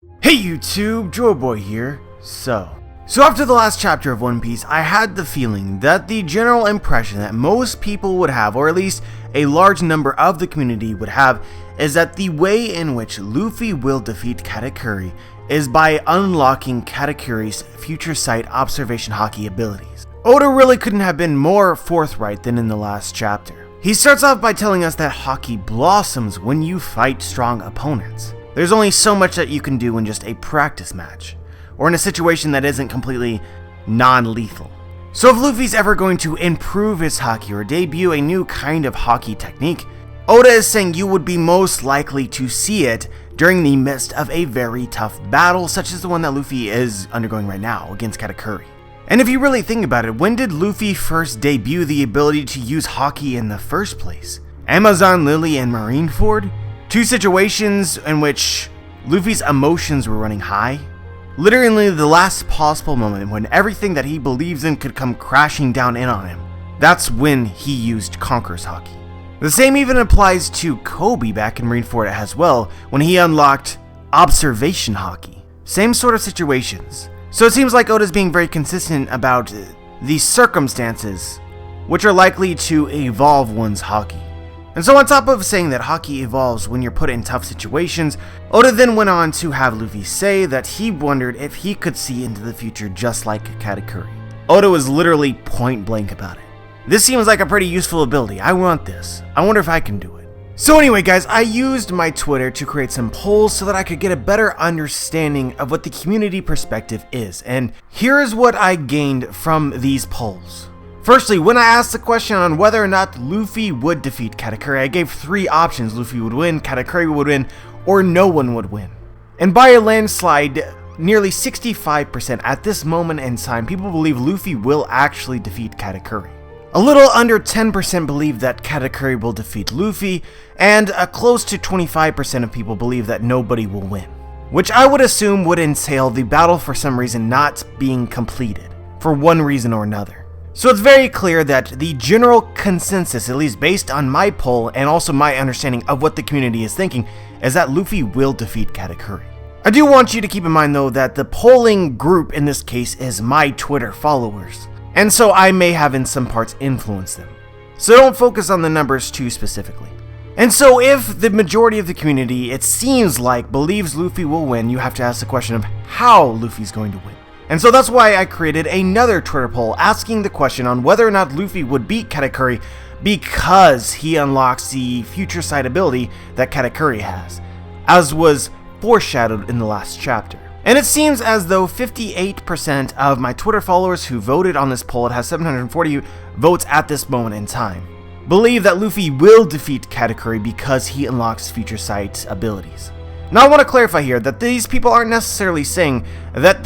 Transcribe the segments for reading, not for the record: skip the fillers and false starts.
Hey YouTube, Joeboy here. So after the last chapter of One Piece, I had the feeling that the general impression that most people would have, or at least a large number of the community would have, is that the way in which Luffy will defeat Katakuri is by unlocking Katakuri's future sight observation Haki abilities. Oda really couldn't have been more forthright than in the last chapter. He starts off by telling us that Haki blossoms when you fight strong opponents. There's only so much that you can do in just a practice match, or in a situation that isn't completely non-lethal. So if Luffy's ever going to improve his Haki or debut a new kind of Haki technique, Oda is saying you would be most likely to see it during the midst of a very tough battle such as the one that Luffy is undergoing right now against Katakuri. And if you really think about it, when did Luffy first debut the ability to use Haki in the first place? Amazon Lily and Marineford? Two situations in which Luffy's emotions were running high. Literally the last possible moment when everything that he believes in could come crashing down in on him. That's when he used Conqueror's Haki. The same even applies to Kobe back in Marineford as well, when he unlocked Observation Haki. Same sort of situations. So it seems like Oda's being very consistent about the circumstances which are likely to evolve one's Haki. And so on top of saying that Haki evolves when you're put in tough situations, Oda then went on to have Luffy say that he wondered if he could see into the future just like Katakuri. Oda was literally point blank about it. This seems like a pretty useful ability. I want this. I wonder if I can do it. So anyway guys, I used my Twitter to create some polls so that I could get a better understanding of what the community perspective is. And here is what I gained from these polls. Firstly, when I asked the question on whether or not Luffy would defeat Katakuri, I gave three options. Luffy would win, Katakuri would win, or no one would win. And by a landslide, nearly 65% at this moment in time, people believe Luffy will actually defeat Katakuri. A little under 10% believe that Katakuri will defeat Luffy, and close to 25% of people believe that nobody will win. Which I would assume would entail the battle for some reason not being completed, for one reason or another. So it's very clear that the general consensus, at least based on my poll and also my understanding of what the community is thinking, is that Luffy will defeat Katakuri. I do want you to keep in mind though that the polling group in this case is my Twitter followers, and so I may have in some parts influenced them. So don't focus on the numbers too specifically. And so if the majority of the community, it seems like, believes Luffy will win, you have to ask the question of how Luffy's going to win. And so that's why I created another Twitter poll asking the question on whether or not Luffy would beat Katakuri because he unlocks the future sight ability that Katakuri has, as was foreshadowed in the last chapter. And it seems as though 58% of my Twitter followers who voted on this poll, it has 740 votes at this moment in time, believe that Luffy will defeat Katakuri because he unlocks future sight abilities. Now I want to clarify here that these people aren't necessarily saying that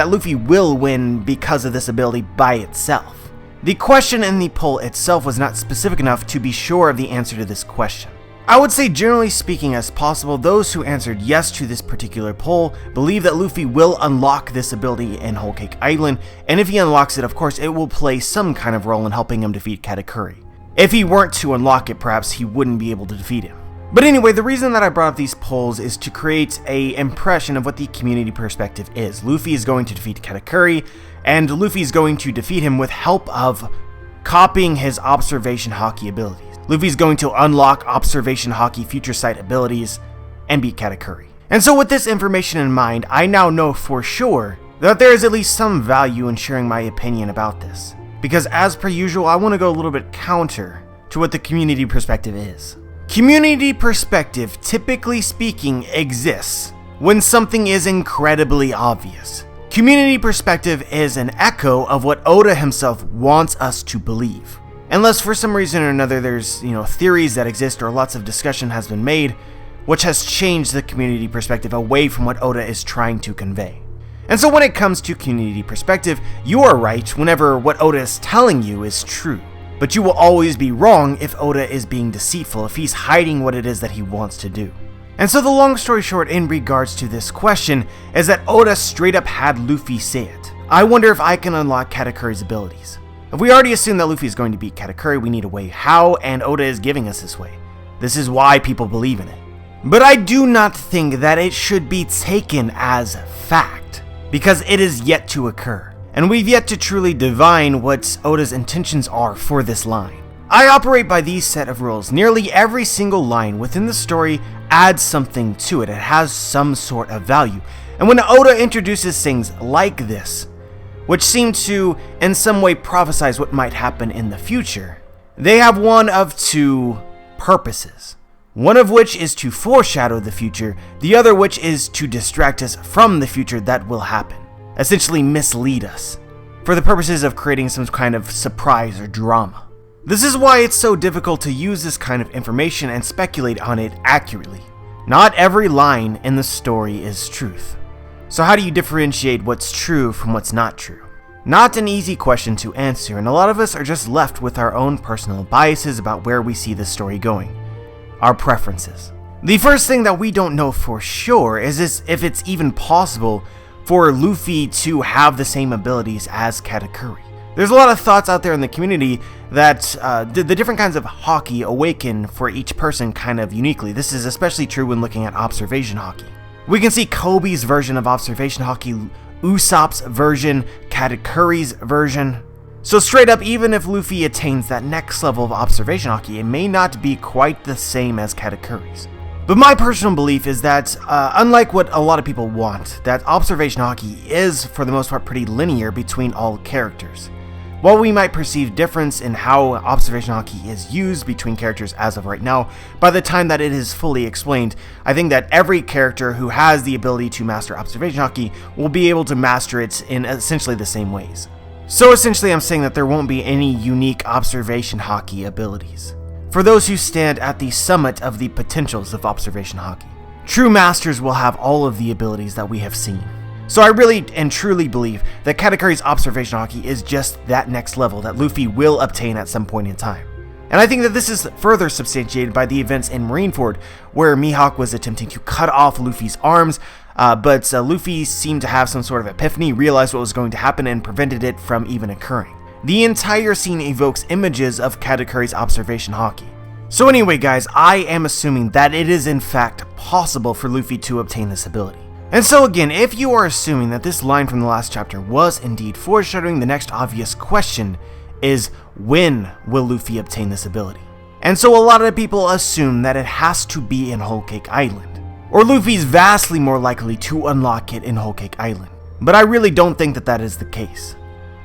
Luffy will win because of this ability by itself. The question in the poll itself was not specific enough to be sure of the answer to this question. I would say generally speaking as possible, those who answered yes to this particular poll believe that Luffy will unlock this ability in Whole Cake Island, and if he unlocks it, of course, it will play some kind of role in helping him defeat Katakuri. If he weren't to unlock it, perhaps he wouldn't be able to defeat him. But anyway, the reason that I brought up these polls is to create an impression of what the community perspective is. Luffy is going to defeat Katakuri, and Luffy is going to defeat him with help of copying his Observation Haki abilities. Luffy's going to unlock Observation Haki future sight abilities and beat Katakuri. And so with this information in mind, I now know for sure that there is at least some value in sharing my opinion about this. Because as per usual, I want to go a little bit counter to what the community perspective is. Community perspective, typically speaking, exists when something is incredibly obvious. Community perspective is an echo of what Oda himself wants us to believe. Unless for some reason or another there's, theories that exist or lots of discussion has been made, which has changed the community perspective away from what Oda is trying to convey. And so when it comes to community perspective, you are right whenever what Oda is telling you is true. But you will always be wrong if Oda is being deceitful, if he's hiding what it is that he wants to do. And so the long story short in regards to this question is that Oda straight up had Luffy say it. I wonder if I can unlock Katakuri's abilities. If we already assume that Luffy is going to beat Katakuri, we need a way how, and Oda is giving us this way. This is why people believe in it. But I do not think that it should be taken as fact, because it is yet to occur, and we've yet to truly divine what Oda's intentions are for this line. I operate by these set of rules. Nearly every single line within the story adds something to it. It has some sort of value. And when Oda introduces things like this, which seem to in some way prophesize what might happen in the future, they have one of two purposes. One of which is to foreshadow the future, the other which is to distract us from the future that will happen. Essentially mislead us, for the purposes of creating some kind of surprise or drama. This is why it's so difficult to use this kind of information and speculate on it accurately. Not every line in the story is truth. So how do you differentiate what's true from what's not true? Not an easy question to answer, and a lot of us are just left with our own personal biases about where we see the story going. Our preferences. The first thing that we don't know for sure is if it's even possible for Luffy to have the same abilities as Katakuri. There's a lot of thoughts out there in the community that the different kinds of Haki awaken for each person kind of uniquely. This is especially true when looking at observation Haki. We can see Kobe's version of observation Haki, Usopp's version, Katakuri's version. So straight up, even if Luffy attains that next level of observation Haki, it may not be quite the same as Katakuri's. But my personal belief is that, unlike what a lot of people want, that observation Haki is, for the most part, pretty linear between all characters. While we might perceive difference in how observation Haki is used between characters as of right now, by the time that it is fully explained, I think that every character who has the ability to master observation Haki will be able to master it in essentially the same ways. So essentially I'm saying that there won't be any unique observation Haki abilities for those who stand at the summit of the potentials of observation Haki. True masters will have all of the abilities that we have seen. So I really and truly believe that Katakuri's observation Haki is just that next level that Luffy will obtain at some point in time. And I think that this is further substantiated by the events in Marineford, where Mihawk was attempting to cut off Luffy's arms, but Luffy seemed to have some sort of epiphany, realized what was going to happen, and prevented it from even occurring. The entire scene evokes images of Katakuri's observation Haki. So anyway guys, I am assuming that it is in fact possible for Luffy to obtain this ability. And so again, if you are assuming that this line from the last chapter was indeed foreshadowing, the next obvious question is, when will Luffy obtain this ability? And so a lot of people assume that it has to be in Whole Cake Island, or Luffy's vastly more likely to unlock it in Whole Cake Island. But I really don't think that that is the case.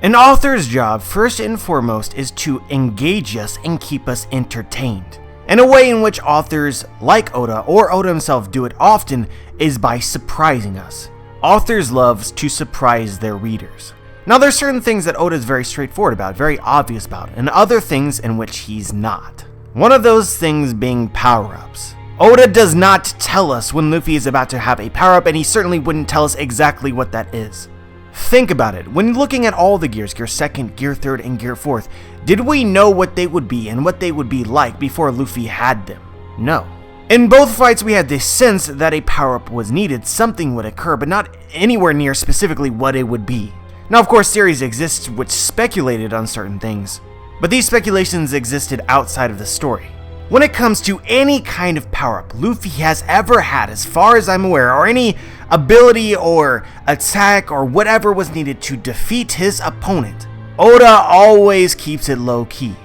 An author's job, first and foremost, is to engage us and keep us entertained. And a way in which authors like Oda, or Oda himself, do it often is by surprising us. Authors love to surprise their readers. Now there's certain things that Oda is very straightforward about, very obvious about, and other things in which he's not. One of those things being power-ups. Oda does not tell us when Luffy is about to have a power-up, and he certainly wouldn't tell us exactly what that is. Think about it. When looking at all the gears, Gear 2nd, Gear 3rd, and Gear 4th, did we know what they would be and what they would be like before Luffy had them? No. In both fights, we had this sense that a power-up was needed, something would occur, but not anywhere near specifically what it would be. Now, of course, theories exist which speculated on certain things, but these speculations existed outside of the story. When it comes to any kind of power-up Luffy has ever had, as far as I'm aware, or any ability or attack or whatever was needed to defeat his opponent, Oda always keeps it low-key.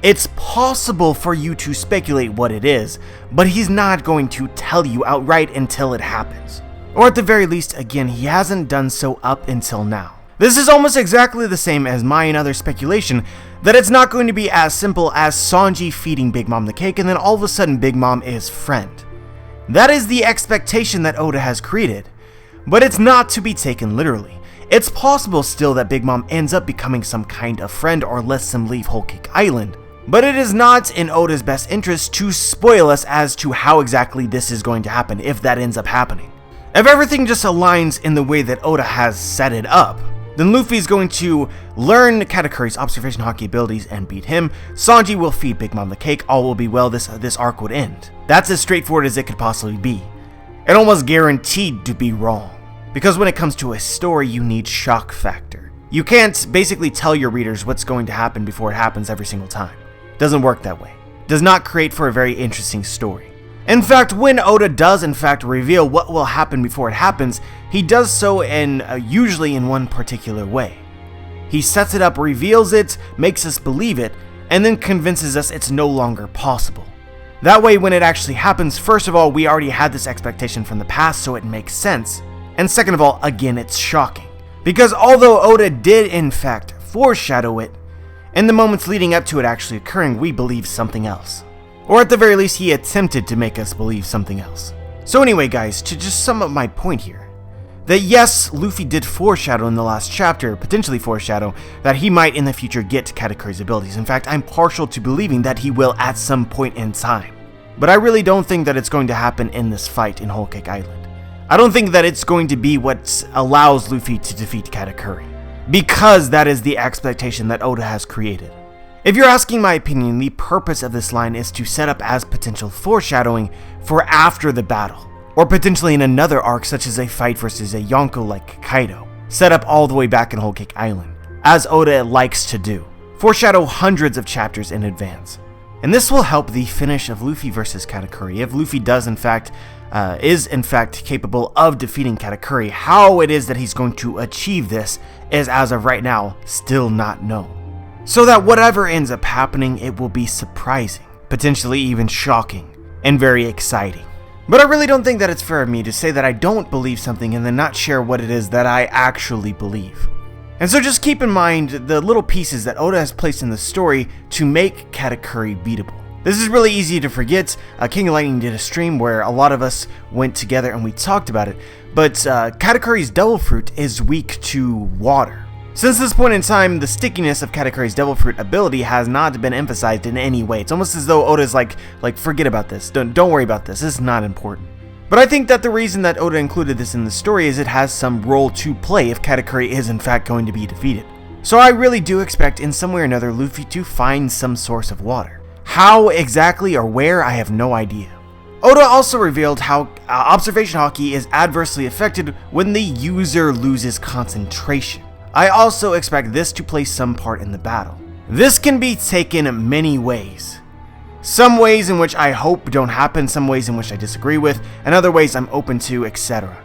It's possible for you to speculate what it is, but he's not going to tell you outright until it happens. Or at the very least, again, he hasn't done so up until now. This is almost exactly the same as my and other speculation that it's not going to be as simple as Sanji feeding Big Mom the cake and then all of a sudden Big Mom is friend. That is the expectation that Oda has created, but it's not to be taken literally. It's possible still that Big Mom ends up becoming some kind of friend or lets them leave Whole Cake Island, but it is not in Oda's best interest to spoil us as to how exactly this is going to happen if that ends up happening. If everything just aligns in the way that Oda has set it up, then Luffy's going to learn Katakuri's observation Haki abilities and beat him. Sanji will feed Big Mom the cake. All will be well. This arc would end. That's as straightforward as it could possibly be. And almost guaranteed to be wrong. Because when it comes to a story, you need shock factor. You can't basically tell your readers what's going to happen before it happens every single time. Doesn't work that way. Does not create for a very interesting story. In fact, when Oda does in fact reveal what will happen before it happens, he does so usually in one particular way. He sets it up, reveals it, makes us believe it, and then convinces us it's no longer possible. That way, when it actually happens, first of all, we already had this expectation from the past, so it makes sense. And second of all, again, it's shocking. Because although Oda did in fact foreshadow it, in the moments leading up to it actually occurring, we believe something else. Or at the very least, he attempted to make us believe something else. So anyway guys, to just sum up my point here, that yes, Luffy did foreshadow in the last chapter, potentially foreshadow, that he might in the future get Katakuri's abilities. In fact, I'm partial to believing that he will at some point in time. But I really don't think that it's going to happen in this fight in Whole Cake Island. I don't think that it's going to be what allows Luffy to defeat Katakuri, because that is the expectation that Oda has created. If you're asking my opinion, the purpose of this line is to set up as potential foreshadowing for after the battle, or potentially in another arc such as a fight versus a Yonko like Kaido, set up all the way back in Whole Cake Island, as Oda likes to do, foreshadow hundreds of chapters in advance. And this will help the finish of Luffy versus Katakuri. If Luffy is in fact capable of defeating Katakuri, how it is that he's going to achieve this is, as of right now, still not known. So that whatever ends up happening, it will be surprising, potentially even shocking, and very exciting. But I really don't think that it's fair of me to say that I don't believe something and then not share what it is that I actually believe. And so just keep in mind the little pieces that Oda has placed in the story to make Katakuri beatable. This is really easy to forget. King of Lightning did a stream where a lot of us went together and we talked about it, but Katakuri's Devil Fruit is weak to water. Since this point in time, the stickiness of Katakuri's Devil Fruit ability has not been emphasized in any way. It's almost as though Oda's like forget about this, don't worry about this, this is not important. But I think that the reason that Oda included this in the story is it has some role to play if Katakuri is in fact going to be defeated. So I really do expect in some way or another Luffy to find some source of water. How exactly or where, I have no idea. Oda also revealed how Observation Haki is adversely affected when the user loses concentration. I also expect this to play some part in the battle. This can be taken many ways. Some ways in which I hope don't happen, some ways in which I disagree with, and other ways I'm open to, etc.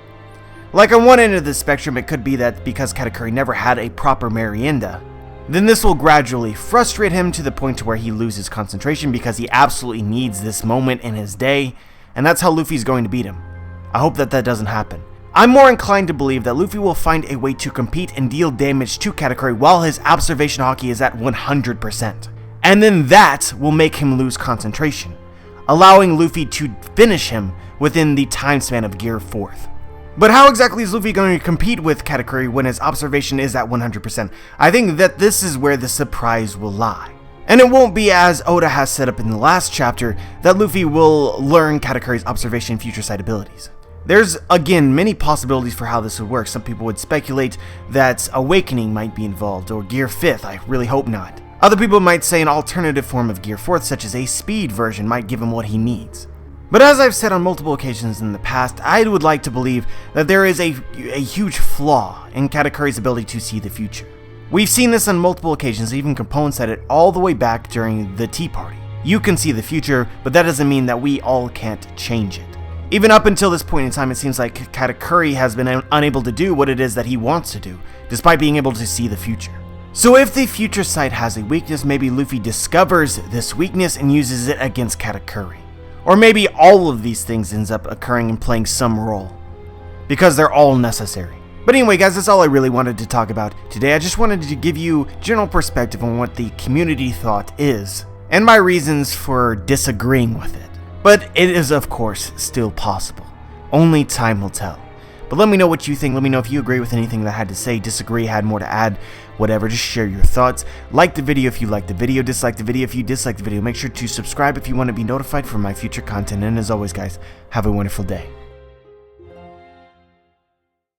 Like on one end of the spectrum, it could be that because Katakuri never had a proper merienda, then this will gradually frustrate him to the point to where he loses concentration because he absolutely needs this moment in his day, and that's how Luffy's going to beat him. I hope that doesn't happen. I'm more inclined to believe that Luffy will find a way to compete and deal damage to Katakuri while his Observation Haki is at 100%. And then that will make him lose concentration, allowing Luffy to finish him within the time span of Gear 4th. But how exactly is Luffy going to compete with Katakuri when his observation is at 100%? I think that this is where the surprise will lie. And it won't be as Oda has set up in the last chapter that Luffy will learn Katakuri's observation future sight abilities. There's, again, many possibilities for how this would work. Some people would speculate that Awakening might be involved, or Gear 5th, I really hope not. Other people might say an alternative form of Gear 4th, such as a speed version, might give him what he needs. But as I've said on multiple occasions in the past, I would like to believe that there is a huge flaw in Katakuri's ability to see the future. We've seen this on multiple occasions, even Capone said it all the way back during the Tea Party. You can see the future, but that doesn't mean that we all can't change it. Even up until this point in time, it seems like Katakuri has been unable to do what it is that he wants to do, despite being able to see the future. So if the future sight has a weakness, maybe Luffy discovers this weakness and uses it against Katakuri. Or maybe all of these things ends up occurring and playing some role, because they're all necessary. But anyway guys, that's all I really wanted to talk about today. I just wanted to give you general perspective on what the community thought is, and my reasons for disagreeing with it. But it is, of course, still possible. Only time will tell. But let me know what you think. Let me know if you agree with anything that I had to say, disagree, had more to add, whatever. Just share your thoughts. Like the video if you liked the video, dislike the video if you dislike the video. Make sure to subscribe if you want to be notified for my future content. And as always, guys, have a wonderful day.